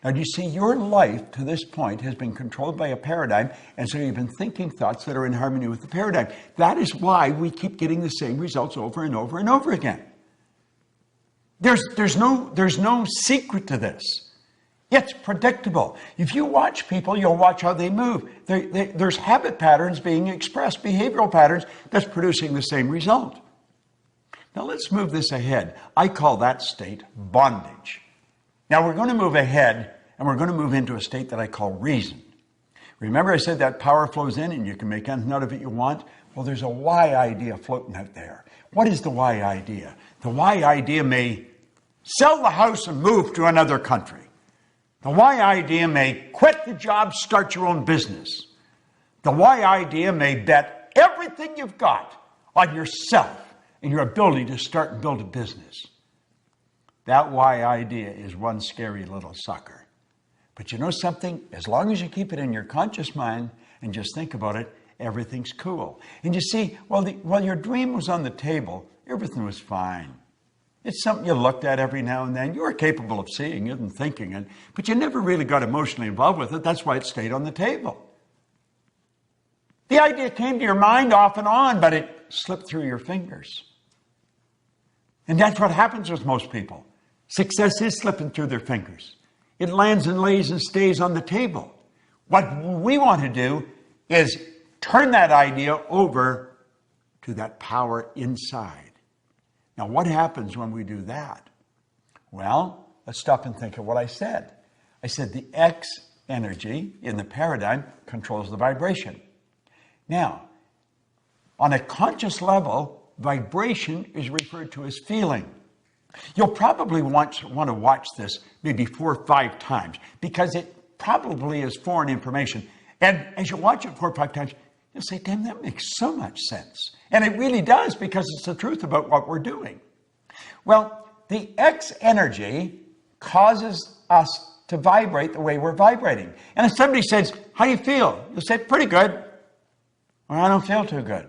Now, do you see, your life to this point has been controlled by a paradigm, and so you've been thinking thoughts that are in harmony with the paradigm. That is why we keep getting the same results over and over and over again. There's no secret to this. It's predictable. If you watch people, you'll watch how they move. There's habit patterns being expressed, behavioral patterns that's producing the same result. Now let's move this ahead. I call that state bondage. Now we're going to move ahead, and we're going to move into a state that I call reason. Remember I said that power flows in and you can make anything out of it you want? Well, there's a why idea floating out there. What is the why idea? The why idea may sell the house and move to another country. The why idea may quit the job, start your own business. The why idea may bet everything you've got on yourself and your ability to start and build a business. That why idea is one scary little sucker. But you know something? As long as you keep it in your conscious mind and just think about it, everything's cool. And you see, while your dream was on the table, everything was fine. It's something you looked at every now and then. You were capable of seeing it and thinking it, but you never really got emotionally involved with it. That's why it stayed on the table. The idea came to your mind off and on, but it slipped through your fingers. And that's what happens with most people. Success is slipping through their fingers. It lands and lays and stays on the table. What we want to do is turn that idea over to that power inside. Now, what happens when we do that? Well, let's stop and think of what I said. I said the X energy in the paradigm controls the vibration. Now, on a conscious level, vibration is referred to as feeling. You'll probably want to watch this maybe 4 or 5 times because it probably is foreign information. And as you watch it 4 or 5 times, you'll say, damn, that makes so much sense. And it really does because it's the truth about what we're doing. Well, the X energy causes us to vibrate the way we're vibrating. And if somebody says, how do you feel? You'll say, pretty good. Or I don't feel too good.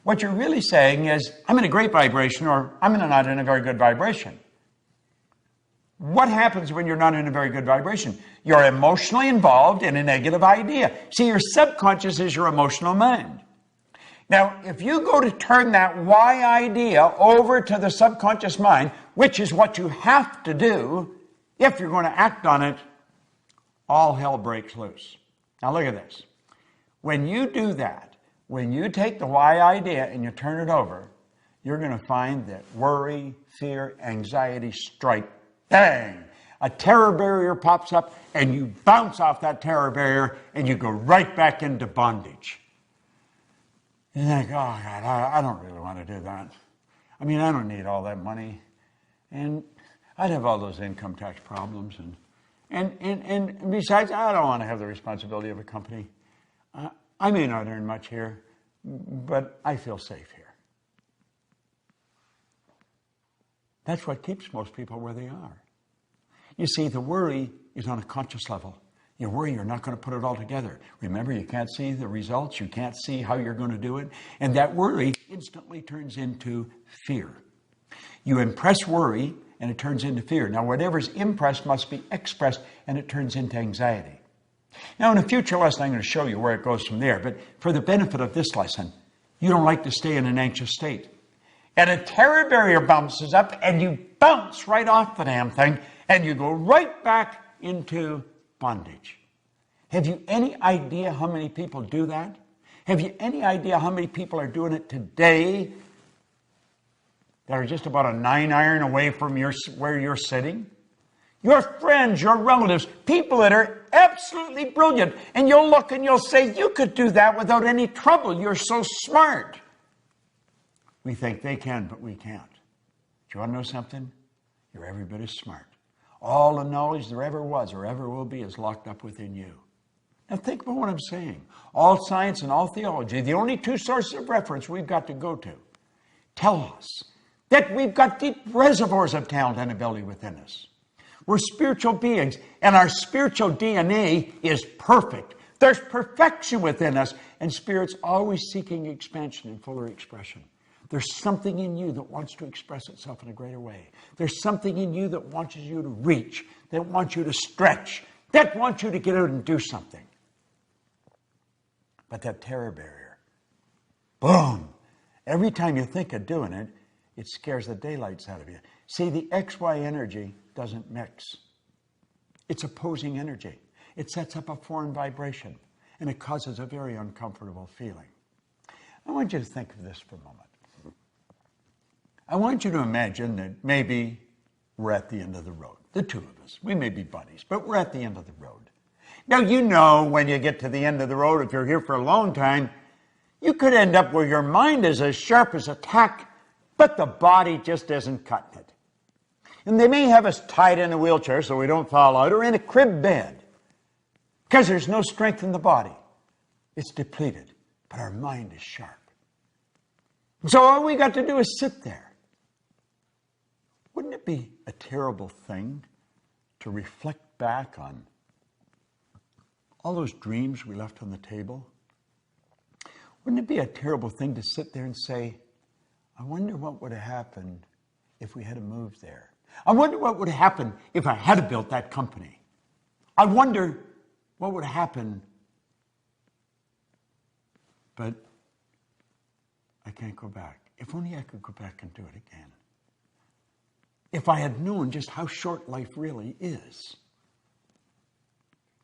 What you're really saying is, I'm in a great vibration or I'm not in a very good vibration. What happens when you're not in a very good vibration? You're emotionally involved in a negative idea. See, your subconscious is your emotional mind. Now, if you go to turn that why idea over to the subconscious mind, which is what you have to do if you're going to act on it, all hell breaks loose. Now look at this. When you do that, when you take the why idea and you turn it over, you're going to find that worry, fear, anxiety strike. Bang! A terror barrier pops up and you bounce off that terror barrier and you go right back into bondage. You think, oh God, I don't really want to do that. I mean, I don't need all that money. And I'd have all those income tax problems. And besides, I don't want to have the responsibility of a company. I may not earn much here, but I feel safe here. That's what keeps most people where they are. You see, the worry is on a conscious level. You worry you're not going to put it all together. Remember, you can't see the results. You can't see how you're going to do it. And that worry instantly turns into fear. You impress worry and it turns into fear. Now, whatever's impressed must be expressed and it turns into anxiety. Now, in a future lesson, I'm going to show you where it goes from there. But for the benefit of this lesson, you don't like to stay in an anxious state. And a terror barrier bounces up and you bounce right off the damn thing and you go right back into bondage. Have you any idea how many people do that? Have you any idea how many people are doing it today that are just about a 9 iron away from where you're sitting? Your friends, your relatives, people that are absolutely brilliant. And you'll look and you'll say, you could do that without any trouble. You're so smart. We think they can, but we can't. Do you want to know something? You're every bit as smart. All the knowledge there ever was or ever will be is locked up within you. Now think about what I'm saying. All science and all theology, the only 2 sources of reference we've got to go to, tell us that we've got deep reservoirs of talent and ability within us. We're spiritual beings, and our spiritual DNA is perfect. There's perfection within us, and Spirit's always seeking expansion and fuller expression. There's something in you that wants to express itself in a greater way. There's something in you that wants you to reach, that wants you to stretch, that wants you to get out and do something. But that terror barrier, boom, every time you think of doing it, it scares the daylights out of you. See, the XY energy doesn't mix. It's opposing energy. It sets up a foreign vibration, and it causes a very uncomfortable feeling. I want you to think of this for a moment. I want you to imagine that maybe we're at the end of the road. The 2 of us. We may be buddies, but we're at the end of the road. Now, you know, when you get to the end of the road, if you're here for a long time, you could end up where your mind is as sharp as a tack, but the body just isn't cutting it. And they may have us tied in a wheelchair so we don't fall out, or in a crib bed, because there's no strength in the body. It's depleted, but our mind is sharp. So all we got to do is sit there. Wouldn't it be a terrible thing to reflect back on all those dreams we left on the table? Wouldn't it be a terrible thing to sit there and say, I wonder what would have happened if we had moved there? I wonder what would have happened if I had built that company. I wonder what would have happened, but I can't go back. If only I could go back and do it again. If I had known just how short life really is.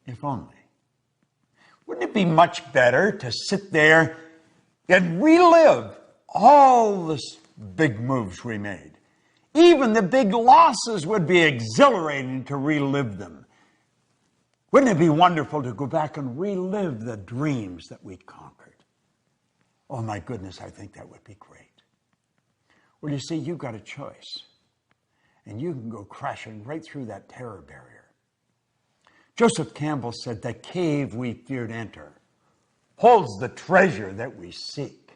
If only. Wouldn't it be much better to sit there and relive all the big moves we made? Even the big losses would be exhilarating to relive them. Wouldn't it be wonderful to go back and relive the dreams that we conquered? Oh my goodness, I think that would be great. Well, you see, you've got a choice. And you can go crashing right through that terror barrier. Joseph Campbell said, the cave we fear to enter holds the treasure that we seek.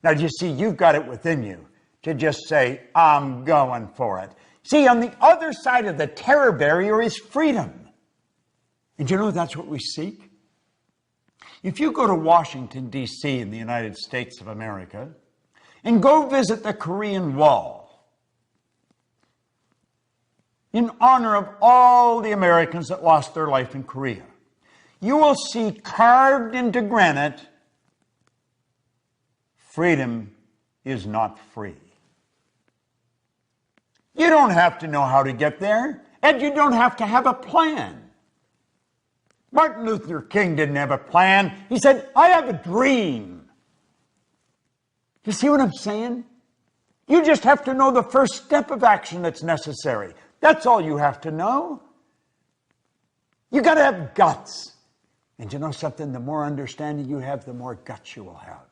Now, you see, you've got it within you to just say, I'm going for it. See, on the other side of the terror barrier is freedom. And you know that's what we seek? If you go to Washington, D.C. in the United States of America and go visit the Korean Wall, in honor of all the Americans that lost their life in Korea, you will see carved into granite, freedom is not free. You don't have to know how to get there, and you don't have to have a plan. Martin Luther King didn't have a plan. He said, I have a dream. You see what I'm saying? You just have to know the first step of action that's necessary. That's all you have to know. You got to have guts. And you know something? The more understanding you have, the more guts you will have.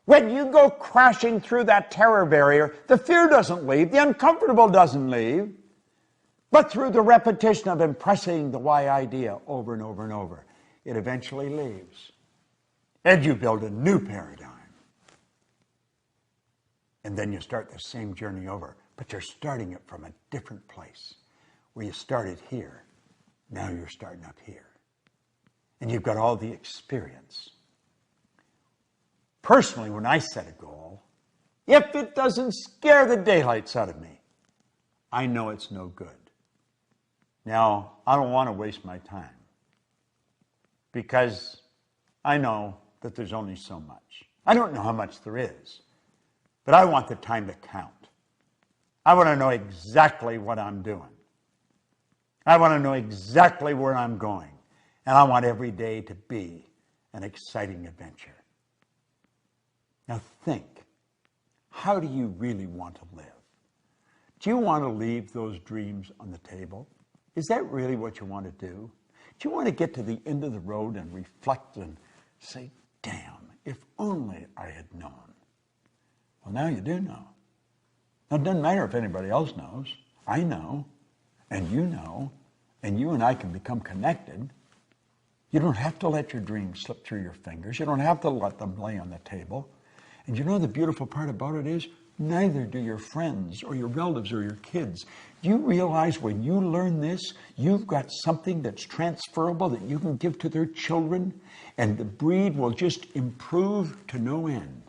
When you go crashing through that terror barrier, the fear doesn't leave, the uncomfortable doesn't leave, but through the repetition of impressing the why idea over and over and over, it eventually leaves. And you build a new paradigm. And then you start the same journey over. But you're starting it from a different place. Where you started here, now you're starting up here. And you've got all the experience. Personally, when I set a goal, if it doesn't scare the daylights out of me, I know it's no good. Now, I don't want to waste my time. Because I know that there's only so much. I don't know how much there is. But I want the time to count. I want to know exactly what I'm doing. I want to know exactly where I'm going. And I want every day to be an exciting adventure. Now think, how do you really want to live? Do you want to leave those dreams on the table? Is that really what you want to do? Do you want to get to the end of the road and reflect and say, damn, if only I had known? Well, now you do know. Now, it doesn't matter if anybody else knows. I know, and you and I can become connected. You don't have to let your dreams slip through your fingers. You don't have to let them lay on the table. And you know the beautiful part about it is, neither do your friends or your relatives or your kids. Do you realize when you learn this, you've got something that's transferable that you can give to their children, and the breed will just improve to no end.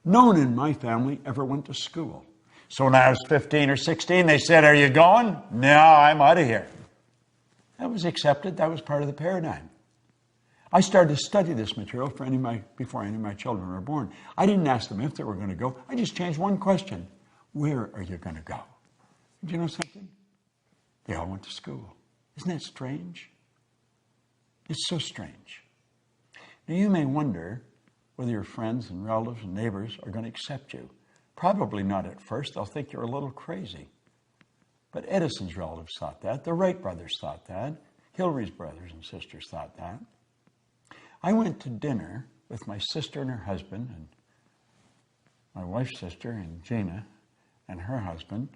No one in my family ever went to school. So when I was 15 or 16, they said, are you going? No, I'm out of here. That was accepted. That was part of the paradigm. I started to study this material before any of my children were born. I didn't ask them if they were going to go. I just changed one question. Where are you going to go? Do you know something? They all went to school. Isn't that strange? It's so strange. Now you may wonder whether your friends and relatives and neighbors are going to accept you. Probably not at first. They'll think you're a little crazy. But Edison's relatives thought that. The Wright brothers thought that. Hillary's brothers and sisters thought that. I went to dinner with my sister and her husband, and my wife's sister, and Gina, and her husband,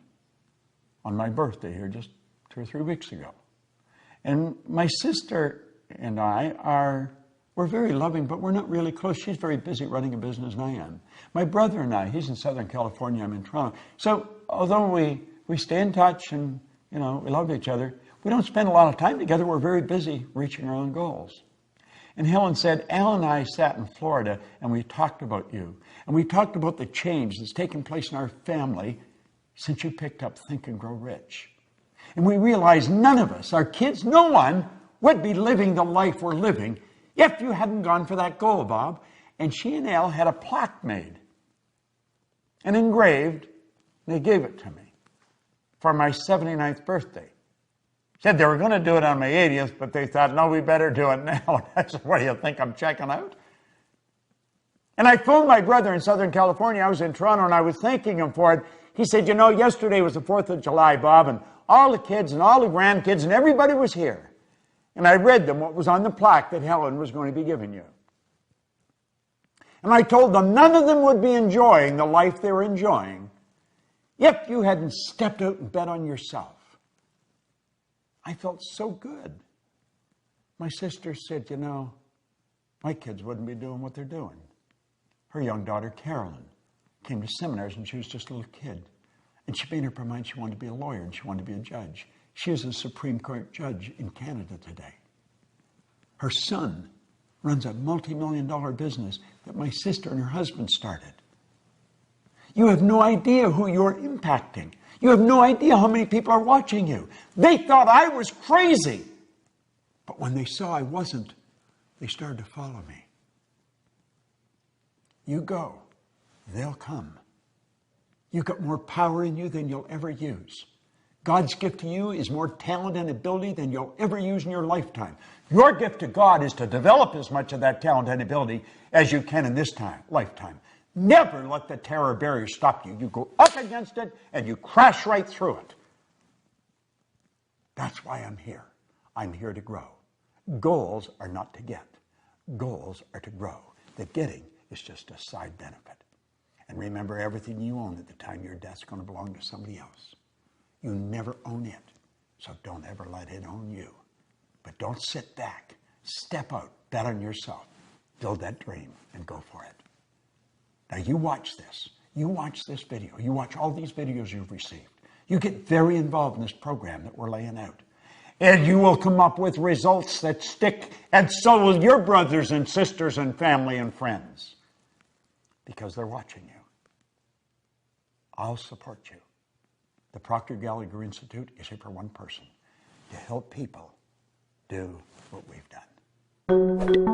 on my birthday here just 2 or 3 weeks ago. And my sister and we're very loving, but we're not really close. She's very busy running a business, and I am. My brother and I, he's in Southern California, I'm in Toronto. So although we stay in touch and, we love each other, we don't spend a lot of time together. We're very busy reaching our own goals. And Helen said, Al and I sat in Florida and we talked about you. And we talked about the change that's taken place in our family since you picked up Think and Grow Rich. And we realized none of us, our kids, no one would be living the life we're living if you hadn't gone for that goal, Bob. And she and Al had a plaque made and engraved, and they gave it to me for my 79th birthday. Said they were going to do it on my 80th, but they thought, no, we better do it now. And I said, what do you think, I'm checking out? And I phoned my brother in Southern California. I was in Toronto, and I was thanking him for it. He said, yesterday was the 4th of July, Bob, and all the kids and all the grandkids and everybody was here. And I read them what was on the plaque that Helen was going to be giving you. And I told them none of them would be enjoying the life they were enjoying if you hadn't stepped out and bet on yourself. I felt so good. My sister said, my kids wouldn't be doing what they're doing. Her young daughter, Carolyn, came to seminars when she was just a little kid. And she made up her mind she wanted to be a lawyer and she wanted to be a judge. She is a Supreme Court judge in Canada today. Her son runs a multi-million-dollar business that my sister and her husband started. You have no idea who you're impacting. You have no idea how many people are watching you. They thought I was crazy. But when they saw I wasn't, they started to follow me. You go, they'll come. You've got more power in you than you'll ever use. God's gift to you is more talent and ability than you'll ever use in your lifetime. Your gift to God is to develop as much of that talent and ability as you can in this lifetime. Never let the terror barrier stop you. You go up against it and you crash right through it. That's why I'm here. I'm here to grow. Goals are not to get. Goals are to grow. The getting is just a side benefit. And remember, everything you own at the time your death's going to belong to somebody else. You never own it, so don't ever let it own you. But don't sit back. Step out. Bet on yourself. Build that dream and go for it. Now you watch this. You watch this video. You watch all these videos you've received. You get very involved in this program that we're laying out. And you will come up with results that stick, and so will your brothers and sisters and family and friends. Because they're watching you. I'll support you. The Proctor Gallagher Institute is here for one person, to help people do what we've done.